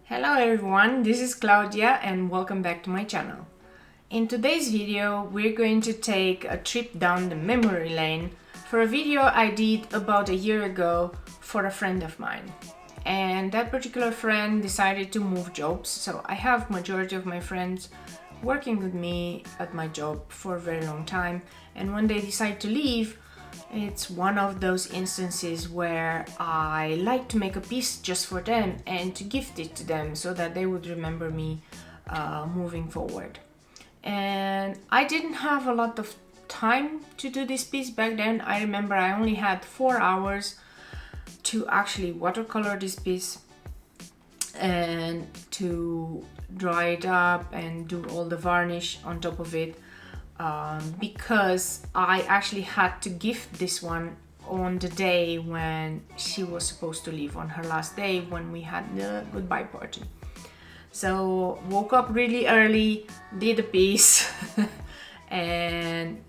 Hello everyone, this is Claudia and welcome back to my channel. In today's video we're going to take a trip down the memory lane for a video I did about a year ago for a friend of mine. And that particular friend decided to move jobs, so I have majority of my friends working with me at my job for a very long time, and when they decide to leave, it's one of those instances where I like to make a piece just for them and to gift it to them so that they would remember me moving forward. And I didn't have a lot of time to do this piece back then. I remember I only had 4 hours to actually watercolor this piece and to dry it up and do all the varnish on top of it. Because I actually had to gift this one on the day when she was supposed to leave, on her last day when we had the goodbye party. So woke up really early, did a piece and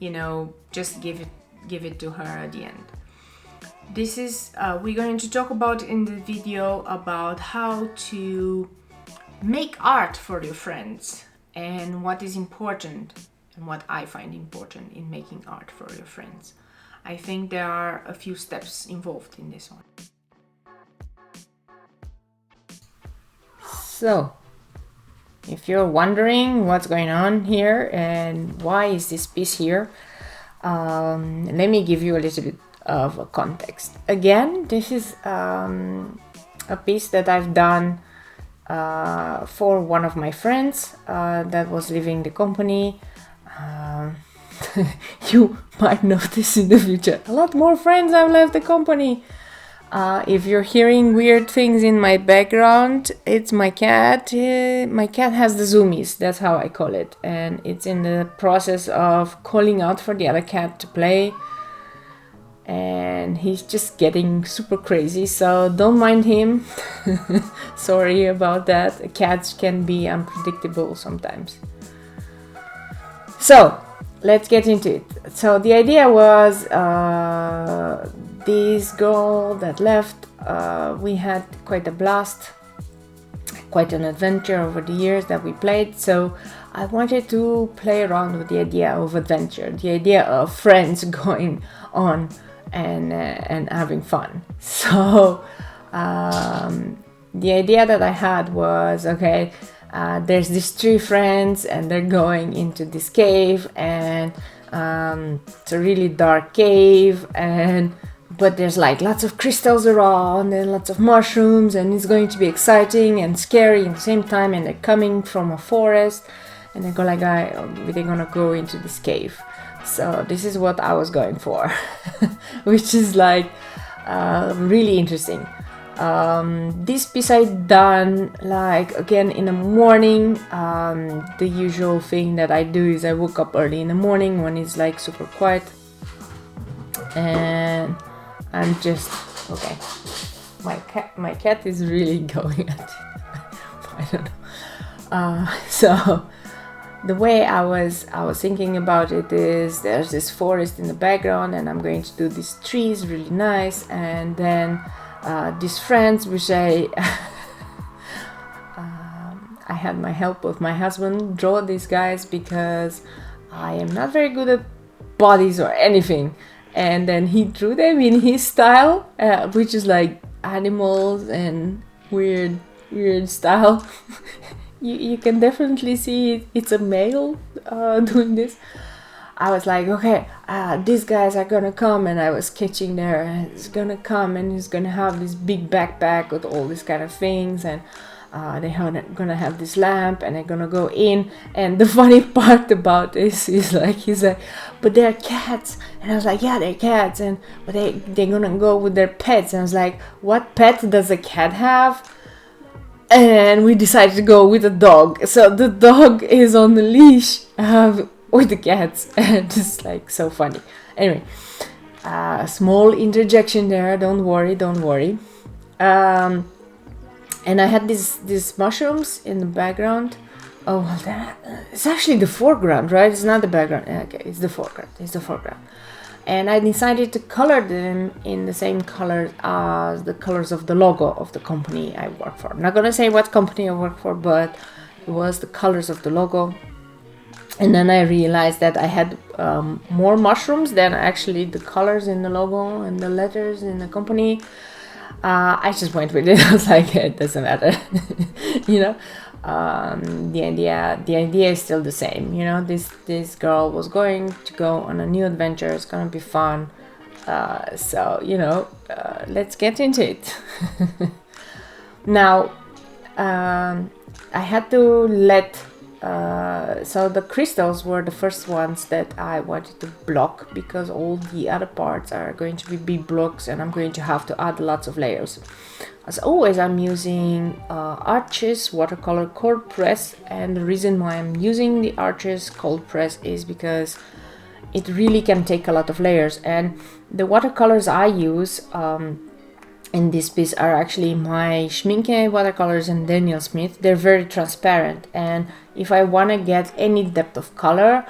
just give it to her at the end. This is we're going to talk about in the video about how to make art for your friends and what is important and what I find important in making art for your friends. I think there are a few steps involved in this one. So, if you're wondering what's going on here and why is this piece here, let me give you a little bit of a context. Again, this is a piece that I've done for one of my friends that was leaving the company. You might notice in the future a lot more friends have left the company. If you're hearing weird things in my background, it's my cat. My cat has the zoomies, that's how I call it, and it's in the process of calling out for the other cat to play, and he's just getting super crazy, so don't mind him. Sorry about that. Cats can be unpredictable sometimes. So let's get into it. So the idea was this girl that left, we had quite a blast, quite an adventure over the years that we played. So I wanted to play around with the idea of adventure, the idea of friends going on and having fun. So the idea that I had was, okay, there's these 3 friends and they're going into this cave, and it's a really dark cave, but there's like lots of crystals around and lots of mushrooms, and it's going to be exciting and scary at the same time, and they're coming from a forest and they're gonna go into this cave. So this is what I was going for, which is like really interesting. This piece I done like again in the morning. The usual thing that I do is I woke up early in the morning when it's like super quiet, and I'm just okay. My cat is really going at it. I don't know. So the way I was thinking about it is there's this forest in the background, and I'm going to do these trees really nice, and then these friends, which I had my help with my husband draw these guys because I am not very good at bodies or anything, and then he drew them in his style, which is like animals and weird style. You can definitely see it's a male doing this. I was like, okay, these guys are gonna come, and I was sketching there, and he's gonna come and he's gonna have this big backpack with all these kind of things, and they're gonna have this lamp, and they're gonna go in. And the funny part about this is like, he's like, but they're cats, and I was like, yeah, they're cats, but they're gonna go with their pets, and I was like, what pet does a cat have? And we decided to go with a dog, so the dog is on the leash with the cats, and it's like so funny. Anyway, small interjection there, don't worry. And I had these mushrooms in the background. Oh, well, it's actually the foreground, right? It's not the background. Okay, it's the foreground. and I decided to color them in the same color as the colors of the logo of the company I work for. I'm not gonna say what company I work for, but it was the colors of the logo. And then I realized that I had more mushrooms than actually the colors in the logo and the letters in the company. I just went with it. I was like, it doesn't matter. You know, the idea is still the same. You know, this girl was going to go on a new adventure. It's gonna be fun. So you know, let's get into it. Now, I had to let. So the crystals were the first ones that I wanted to block, because all the other parts are going to be big blocks and I'm going to have to add lots of layers. As always, I'm using Arches watercolor cold press, and the reason why I'm using the Arches cold press is because it really can take a lot of layers, and the watercolors I use in this piece are actually my Schminke watercolors and Daniel Smith. They're very transparent, and if I want to get any depth of color,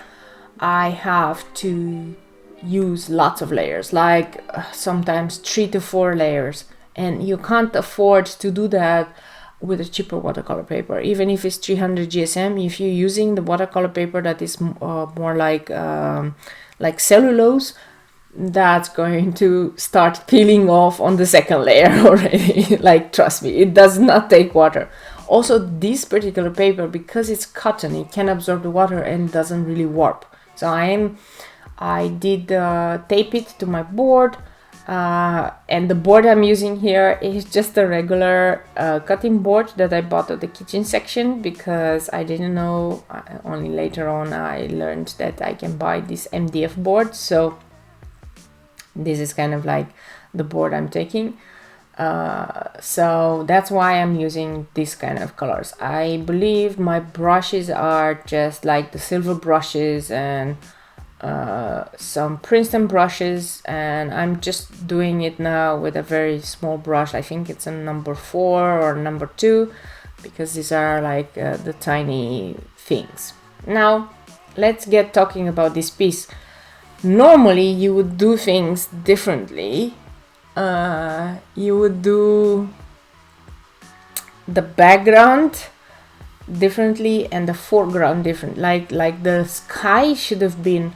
I have to use lots of layers, like sometimes 3 to 4 layers, and you can't afford to do that with a cheaper watercolor paper. Even if it's 300 GSM, if you're using the watercolor paper that is more like cellulose, that's going to start peeling off on the second layer already. Like, trust me, it does not take water. Also, this particular paper, because it's cotton, it can absorb the water and doesn't really warp. So I did tape it to my board, and the board I'm using here is just a regular cutting board that I bought at the kitchen section, because I didn't know, only later on I learned that I can buy this MDF board. So this is kind of like the board I'm taking. So that's why I'm using this kind of colors. I believe my brushes are just like the silver brushes and some Princeton brushes, and I'm just doing it now with a very small brush. I think it's a number 4 or number 2, because these are like the tiny things. Now let's get talking about this piece. Normally you would do things differently. You would do the background differently and the foreground different. Like the sky should have been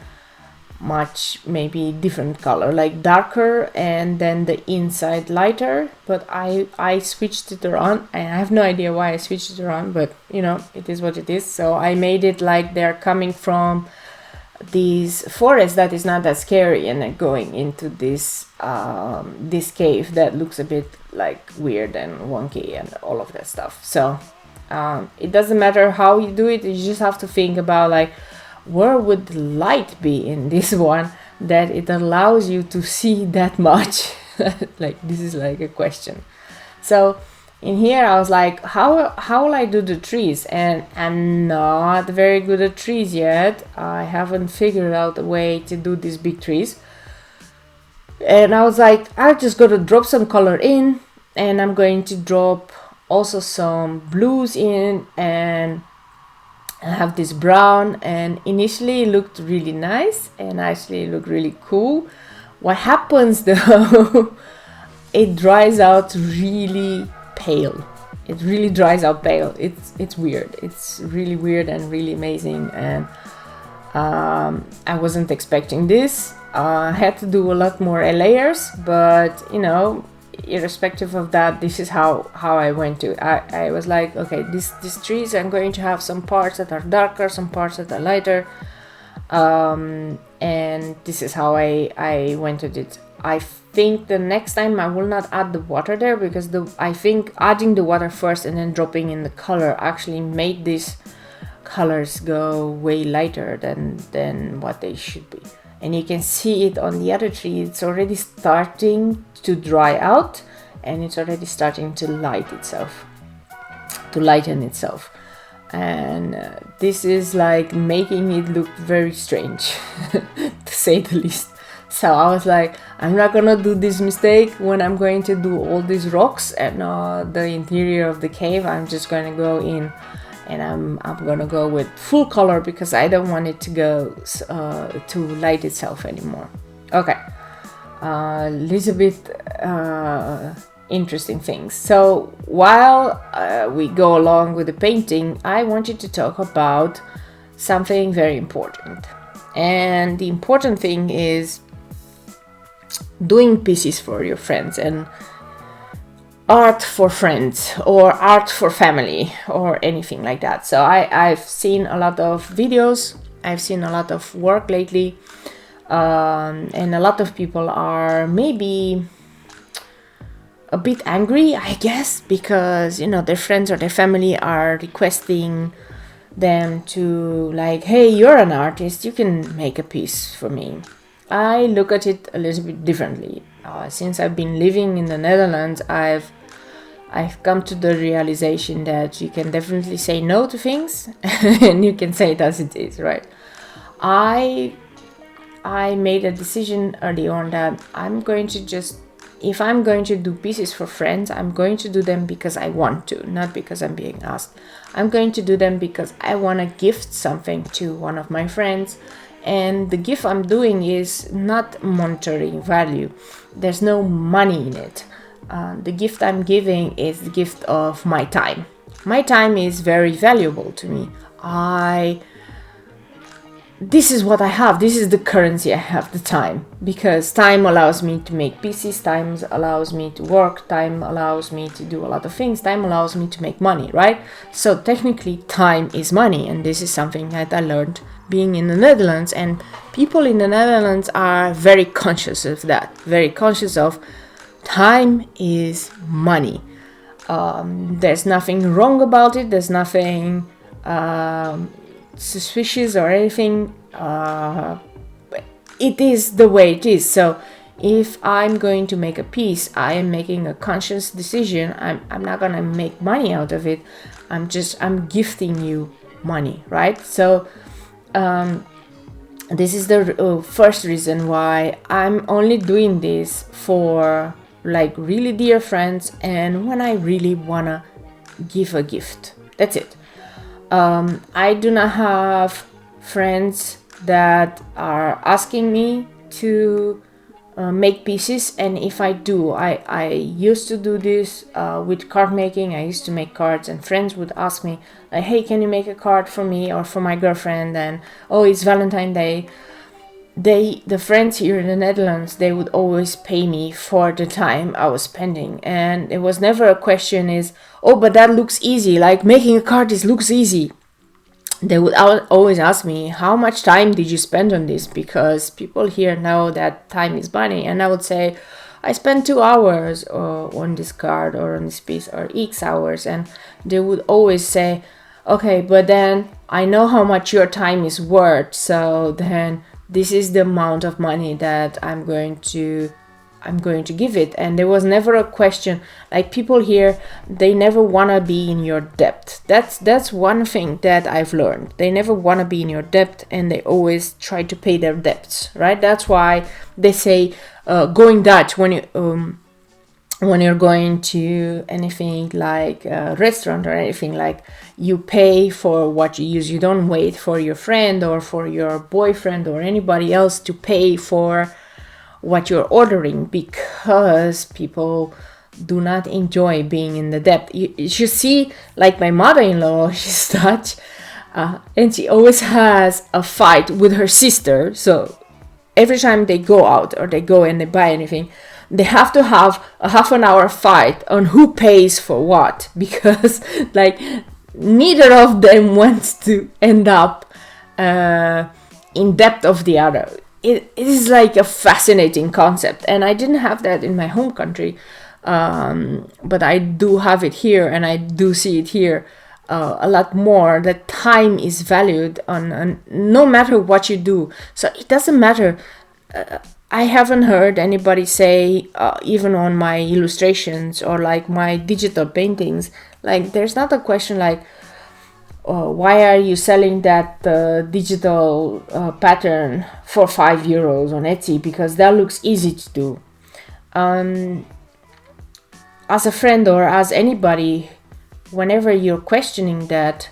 much maybe different color, like darker, and then the inside lighter. But I switched it around. I have no idea why I switched it around, but you know, it is what it is. So I made it like they're coming from this forest that is not that scary, and then going into this this cave that looks a bit like weird and wonky and all of that stuff. So it doesn't matter how you do it, you just have to think about like, where would the light be in this one that it allows you to see that much. Like, this is like a question. So in here I was like, how will I do the trees? And I'm not very good at trees yet. I haven't figured out a way to do these big trees. And I was like, I'm just gonna drop some color in, and I'm going to drop also some blues in, and I have this brown, and initially it looked really nice and actually looked really cool. What happens though, it dries out really pale. It really dries out pale. It's weird. It's really weird and really amazing, and I wasn't expecting this. I had to do a lot more layers, but you know, irrespective of that, this is how I went to. I was like, okay, these trees, I'm going to have some parts that are darker, some parts that are lighter, and this is how I went with it. I think the next time I will not add the water there, because I think adding the water first and then dropping in the color actually made these colors go way lighter than what they should be. And you can see it on the other tree. It's already starting to dry out, and it's already starting to lighten itself. And this is like making it look very strange, to say the least. So I was like, I'm not gonna do this mistake when I'm going to do all these rocks and the interior of the cave. I'm just gonna go in, and I'm gonna go with full color, because I don't want it to go to light itself anymore. Okay, little bit interesting things. So while we go along with the painting, I wanted to talk about something very important. And the important thing is doing pieces for your friends and art for friends or art for family or anything like that. So I've seen a lot of videos, I've seen a lot of work lately, and a lot of people are maybe a bit angry, I guess, because, you know, their friends or their family are requesting them to, like, hey, you're an artist, you can make a piece for me. I look at it a little bit differently. Since I've been living in the Netherlands, I've come to the realization that you can definitely say no to things and you can say it as it is, right? I made a decision early on that if I'm going to do pieces for friends, I'm going to do them because I want to, not because I'm being asked. I'm going to do them because I want to gift something to one of my friends, and the gift I'm doing is not monetary value. There's no money in it. The gift I'm giving is the gift of my time. My time is very valuable to me. This is what I have. This is the currency I have, the time. Because time allows me to make pieces, time allows me to work, time allows me to do a lot of things, time allows me to make money, right? So technically time is money, and this is something that I learned being in the Netherlands, and people in the Netherlands are very conscious of that, very conscious of time is money. There's nothing wrong about it, there's nothing suspicious or anything. It is the way it is. So if I'm going to make a piece, I am making a conscious decision. I'm not gonna make money out of it. I'm gifting you money, right? So this is the first reason why I'm only doing this for, like, really dear friends and when I really wanna give a gift. That's it. I do not have friends that are asking me to make pieces, and if I do, I used to do this with card making. I used to make cards, and friends would ask me, like, hey, can you make a card for me or for my girlfriend? And oh, it's Valentine's Day. The friends here in the Netherlands, they would always pay me for the time I was spending, and it was never a question is, oh, but that looks easy, like making a card looks easy. They would always ask me, how much time did you spend on this? Because people here know that time is money, and I would say, I spent 2 hours on this card or on this piece, or X hours, and they would always say, okay, but then I know how much your time is worth, so then this is the amount of money that I'm going to give it. And there was never a question, like, people here, they never want to be in your debt. That's one thing that I've learned. They never want to be in your debt, and they always try to pay their debts, right? That's why they say going Dutch when you're going to anything like a restaurant or anything, like, you pay for what you use. You don't wait for your friend or for your boyfriend or anybody else to pay for what you're ordering, because people do not enjoy being in the debt. You should see, like, my mother-in-law, she's Dutch, and she always has a fight with her sister. So every time they go out or they go and they buy anything, they have to have a half an hour fight on who pays for what, because, like, neither of them wants to end up in debt of the other. It is like a fascinating concept, and I didn't have that in my home country, but I do have it here, and I do see it here a lot more, that time is valued on no matter what you do. So it doesn't matter. I haven't heard anybody say, even on my illustrations or like my digital paintings, like, there's not a question like, why are you selling that digital pattern for €5 on Etsy? Because that looks easy to do. As a friend or as anybody, whenever you're questioning that,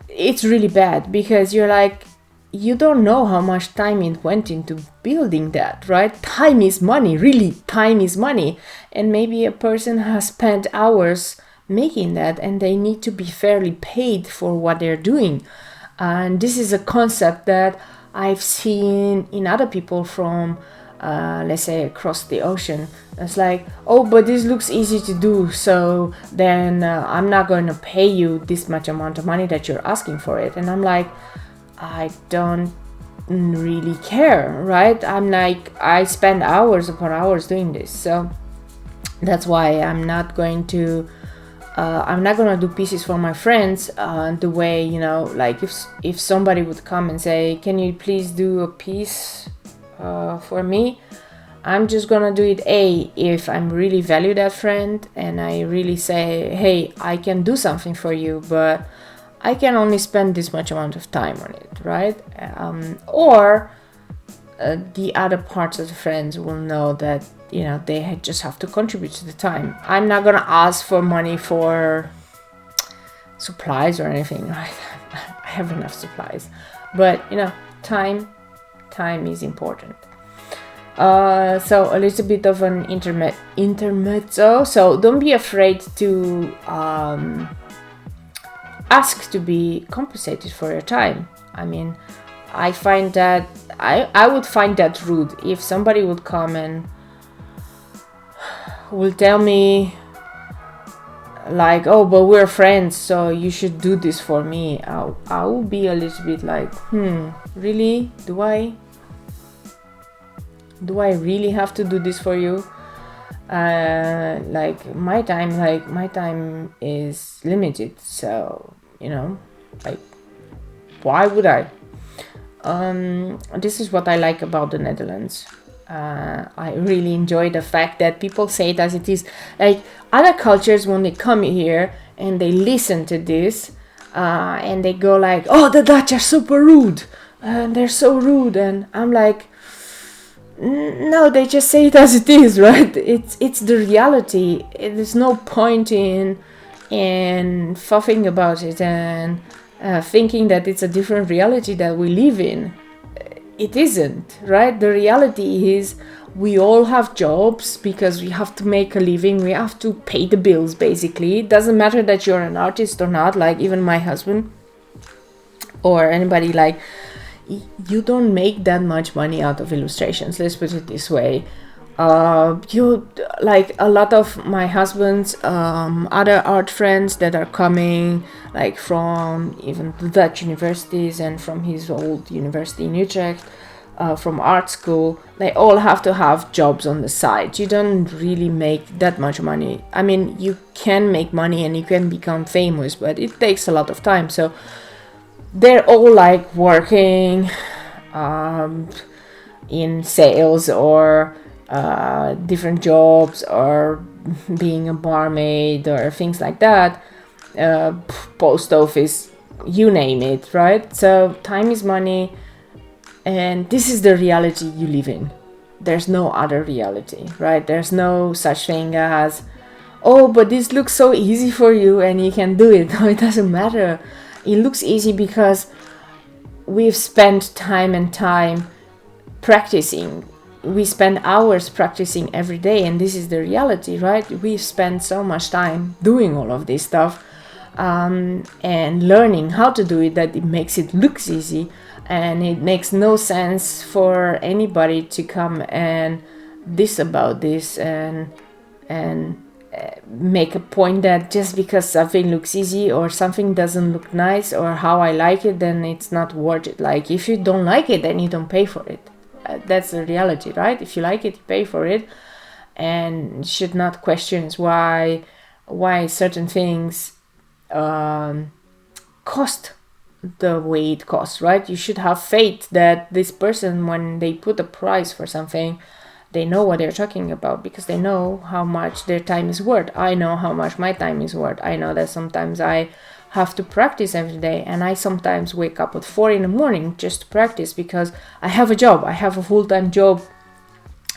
it's really bad, because you're like, you don't know how much time it went into building that, right? Time is money, really, time is money. And maybe a person has spent hours making that, and they need to be fairly paid for what they're doing. And this is a concept that I've seen in other people from, let's say, across the ocean. It's like, oh, but this looks easy to do, so then I'm not going to pay you this much amount of money that you're asking for it. And I'm like, I don't really care, right? I'm like, I spend hours upon hours doing this, so that's why I'm not going to do pieces for my friends the way, you know, like if somebody would come and say, can you please do a piece for me, I'm just gonna do it if I'm really value that friend and I really say, hey, I can do something for you, but I can only spend this much amount of time on it, right? Or the other parts of the friends will know that, you know, they just have to contribute to the time. I'm not gonna ask for money for supplies or anything, right? I have enough supplies, but you know, time is important. So a little bit of an intermezzo. So don't be afraid to ask to be compensated for your time. I mean, I find that I would find that rude if somebody would come and will tell me like, oh, but we're friends, so you should do this for me. I will be a little bit like, really? Do I really have to do this for you? Like my time is limited, so, you know, like, why would I? This is what I like about the Netherlands. I really enjoy the fact that people say it as it is. Like other cultures, when they come here and they listen to this, and they go like, oh, the Dutch are super rude, and they're so rude, and I'm like, no, they just say it as it is, right? It's the reality. There's no point in fuffing about it and thinking that it's a different reality that we live in. It isn't, right? The reality is we all have jobs because we have to make a living. We have to pay the bills, basically. It doesn't matter that you're an artist or not. Like even my husband or anybody, like, you don't make that much money out of illustrations. Let's put it this way. You, like a lot of my husband's other art friends that are coming, like from even the Dutch universities and from his old university in Utrecht, from art school, they all have to have jobs on the side. You don't really make that much money. I mean, you can make money and you can become famous, but it takes a lot of time. So they're all like working in sales or different jobs or being a barmaid or things like that, post office, you name it, right? So time is money, and this is the reality you live in. There's no other reality, right? There's no such thing as, oh, but this looks so easy for you and you can do it. No, it doesn't matter. It looks easy because we've spent time and time practicing. We spend hours practicing every day, and this is the reality, right? We spend so much time doing all of this stuff and learning how to do it that it makes it look easy, and it makes no sense for anybody to come and diss about this and make a point that just because something looks easy or something doesn't look nice or how I like it, then it's not worth it. Like if you don't like it, then you don't pay for it. That's the reality, right? If you like it, you pay for it, and should not question why certain things cost the way it costs, right? You should have faith that this person, when they put a price for something, they know what they're talking about because they know how much their time is worth. I know how much my time is worth. I know that sometimes I have to practice every day, and I sometimes wake up at 4 a.m. just to practice because I have a job. I have a full-time job,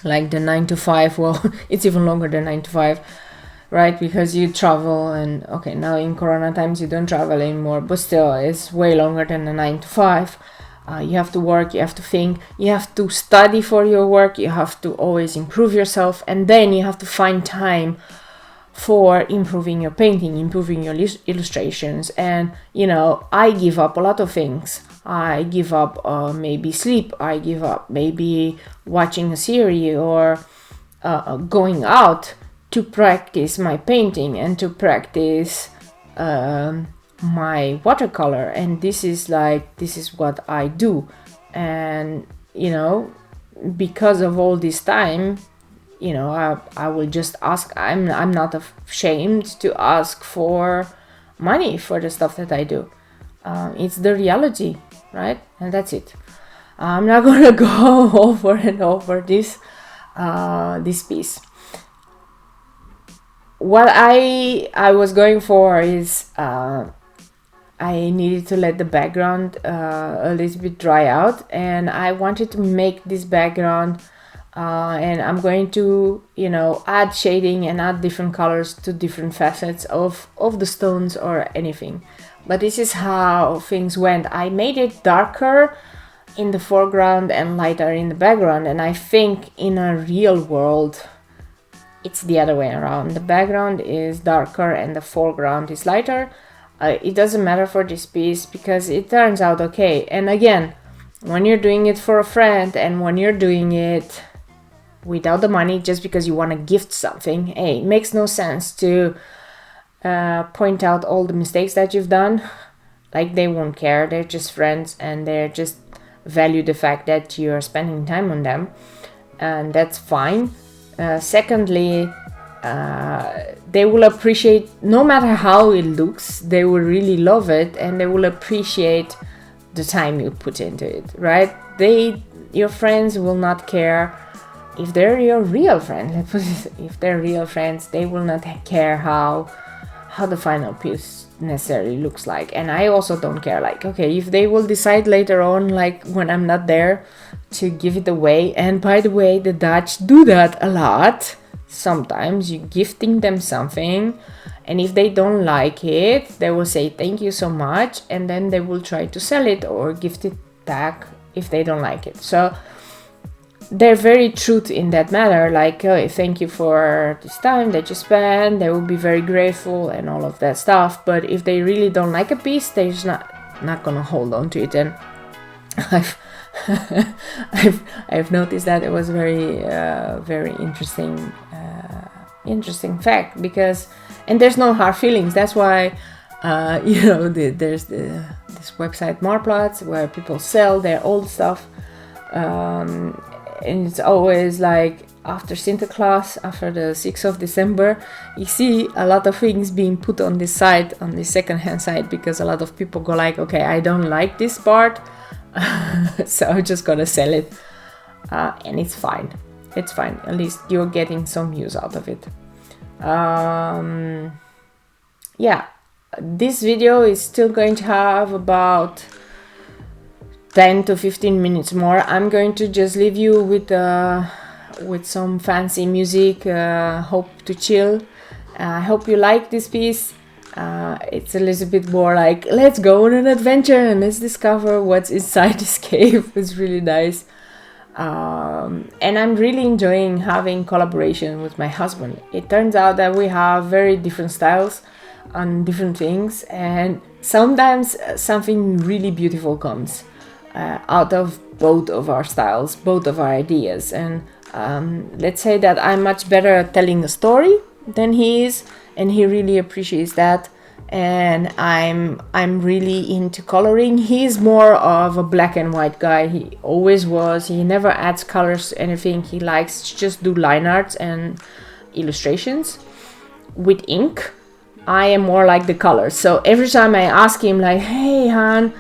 like the 9 to 5. Well, it's even longer than 9 to 5, right? Because you travel, and okay, now in Corona times you don't travel anymore, but still it's way longer than the 9 to 5. You have to work, you have to think, you have to study for your work, you have to always improve yourself, and then you have to find time for improving your painting, improving your illustrations. And you know, I give up a lot of things. I give up maybe sleep, I give up maybe watching a series or going out to practice my painting and to practice my watercolor. And this is what I do. And you know, because of all this time, you know, I will just ask. I'm not ashamed to ask for money for the stuff that I do. It's the reality, right? And that's it. I'm not gonna go over and over this piece. What I was going for is I needed to let the background a little bit dry out, and I wanted to make this background and I'm going to, you know, add shading and add different colors to different facets of the stones or anything. But this is how things went. I made it darker in the foreground and lighter in the background, and I think in a real world it's the other way around. The background is darker and the foreground is lighter. It doesn't matter for this piece because it turns out okay. And again, when you're doing it for a friend and when you're doing it without the money, just because you want to gift something, hey, it makes no sense to point out all the mistakes that you've done. Like, they won't care. They're just friends and they're just value the fact that you're spending time on them, and that's fine. Secondly, they will appreciate, no matter how it looks, they will really love it and they will appreciate the time you put into it, right? Your friends will not care if they're your real friends. If they're real friends, they will not care how the final piece necessarily looks like. And I also don't care, like, okay, if they will decide later on, like when I'm not there, to give it away. And by the way, the Dutch do that a lot. Sometimes you're gifting them something, and if they don't like it, they will say thank you so much, and then they will try to sell it or gift it back if they don't like it. So they're very true in that matter, like, oh, thank you for this time that you spent, they will be very grateful and all of that stuff. But if they really don't like a piece, they're just not gonna hold on to it. And I've noticed that it was very interesting fact, because, and there's no hard feelings. That's why you know, there's this website Marplots where people sell their old stuff, and it's always like after Sinterklaas, after the 6th of December, you see a lot of things being put on this site, on the second-hand site, because a lot of people go like, okay, I don't like this part, so I'm just gonna sell it, and it's fine. It's fine. At least you're getting some use out of it. Yeah, this video is still going to have about 10 to 15 minutes more. I'm going to just leave you with some fancy music. Hope to chill. I hope you like this piece. It's a little bit more like, let's go on an adventure and let's discover what's inside this cave. It's really nice. And I'm really enjoying having collaboration with my husband. It turns out that we have very different styles on different things, and sometimes something really beautiful comes out of both of our styles, both of our ideas. And let's say that I'm much better at telling a story than he is, and he really appreciates that. And I'm really into coloring. He's more of a black and white guy. He always was. He never adds colors to anything. He likes to just do line arts and illustrations with ink. I am more like the colors. So every time I ask him, like, hey Han,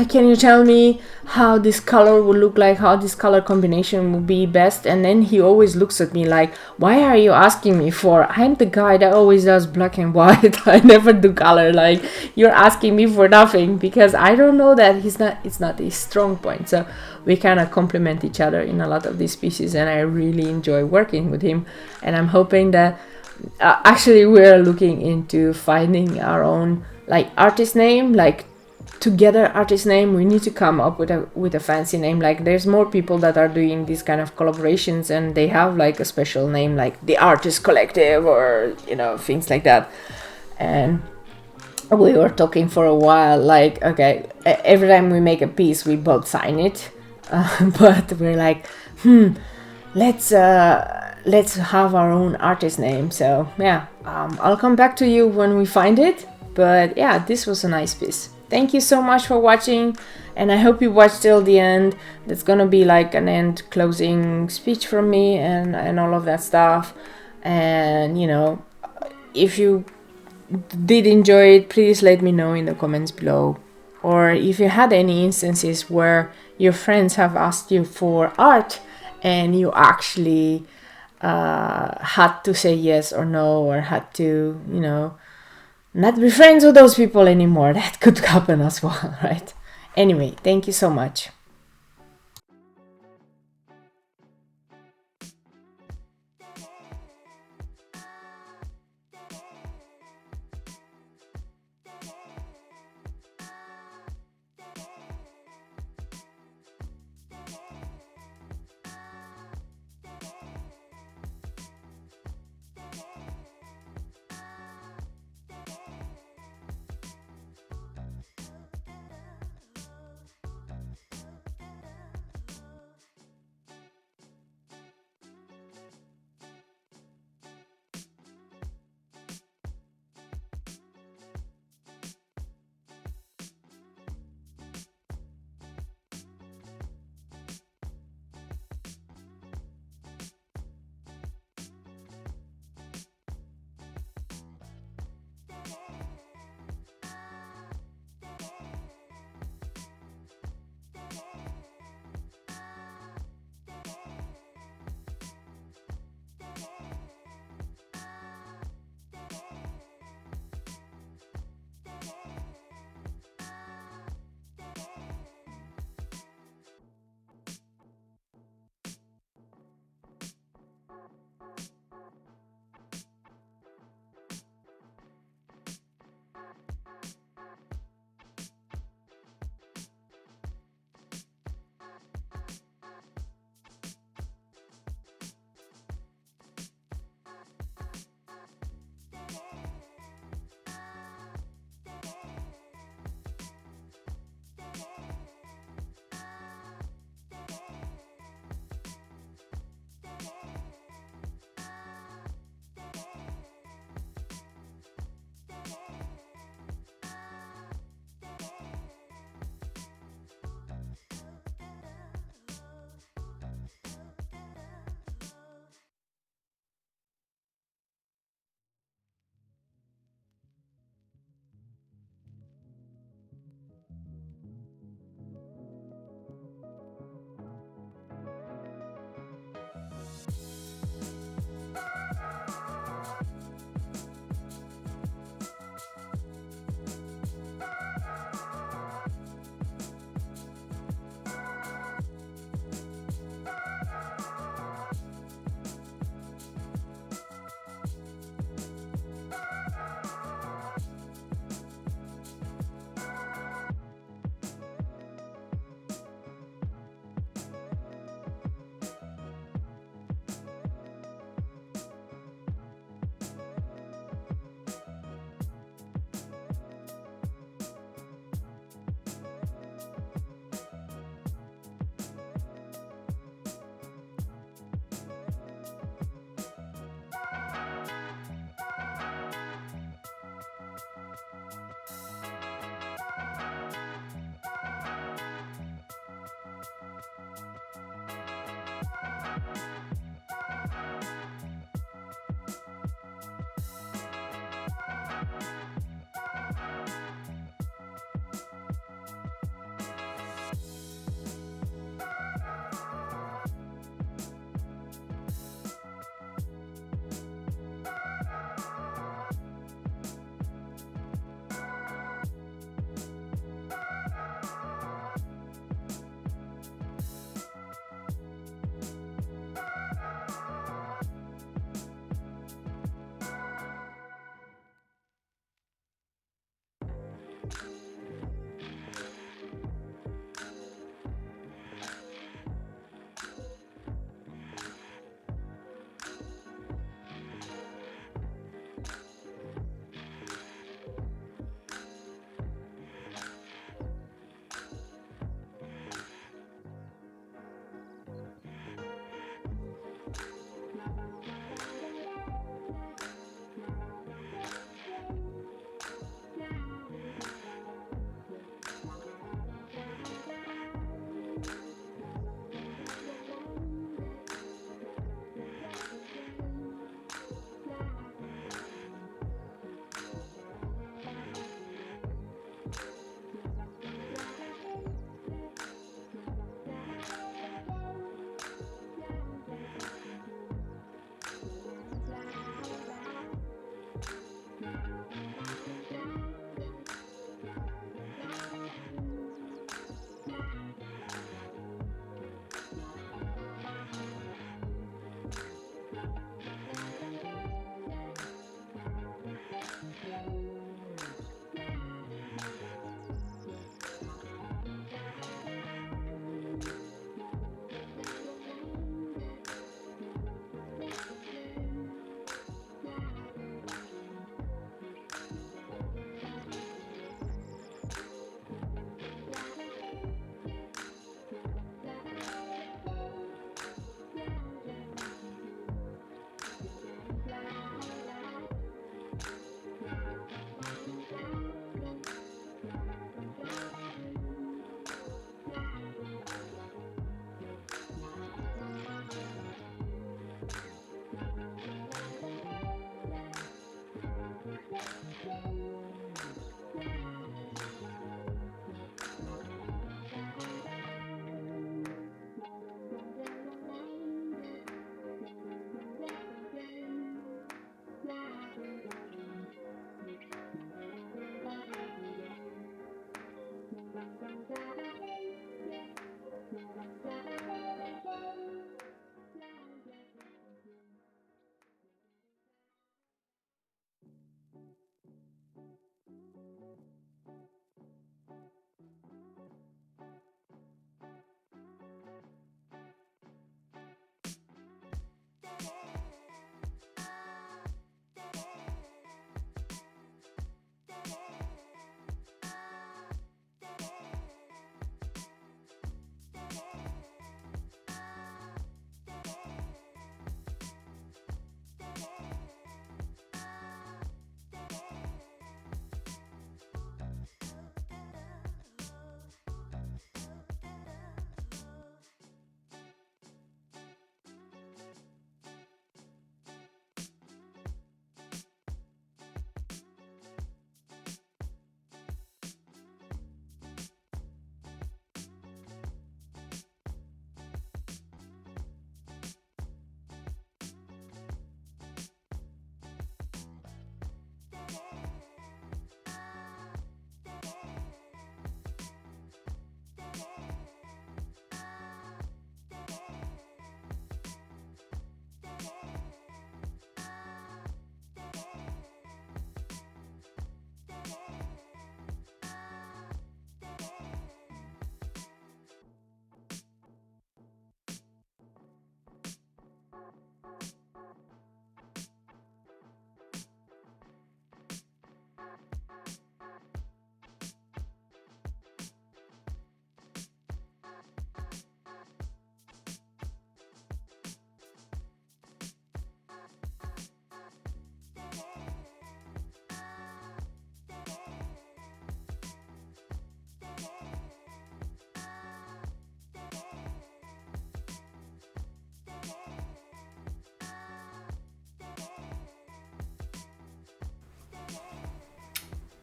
can you tell me how this color will look like, how this color combination will be best? And then he always looks at me like, why are you asking me for? I'm the guy that always does black and white. I never do color. Like, you're asking me for nothing, because I don't know that it's not his strong point. So we kind of complement each other in a lot of these pieces, and I really enjoy working with him. And I'm hoping that actually we're looking into finding our own like artist name, like together artist name. We need to come up with a fancy name. Like there's more people that are doing these kind of collaborations, and they have like a special name, like the Artist Collective, or you know, things like that. And we were talking for a while, like, okay, every time we make a piece, we both sign it, but we're like, let's have our own artist name. So yeah, I'll come back to you when we find it. But yeah, this was a nice piece. Thank you so much for watching, and I hope you watched till the end. That's gonna be like an end closing speech from me and all of that stuff. And you know, if you did enjoy it, please let me know in the comments below. Or if you had any instances where your friends have asked you for art and you actually had to say yes or no, or had to, you know, not be friends with those people anymore. That could happen as well, right? Anyway, thank you so much.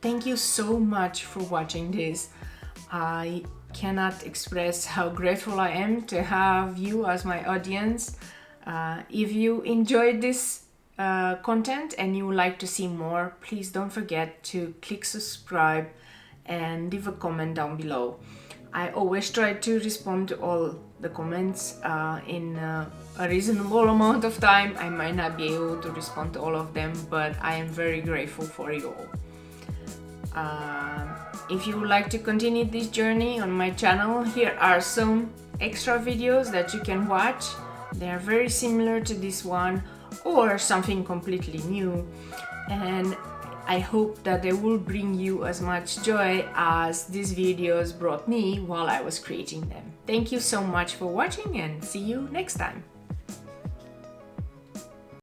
Thank you so much for watching this. I cannot express how grateful I am to have you as my audience. If you enjoyed this content and you would like to see more, please don't forget to click subscribe and leave a comment down below. I always try to respond to all the comments in a reasonable amount of time. I might not be able to respond to all of them, but I am very grateful for you all. If you would like to continue this journey on my channel, here are some extra videos that you can watch. They are very similar to this one or something completely new, and I hope that they will bring you as much joy as these videos brought me while I was creating them. Thank you so much for watching and see you next time.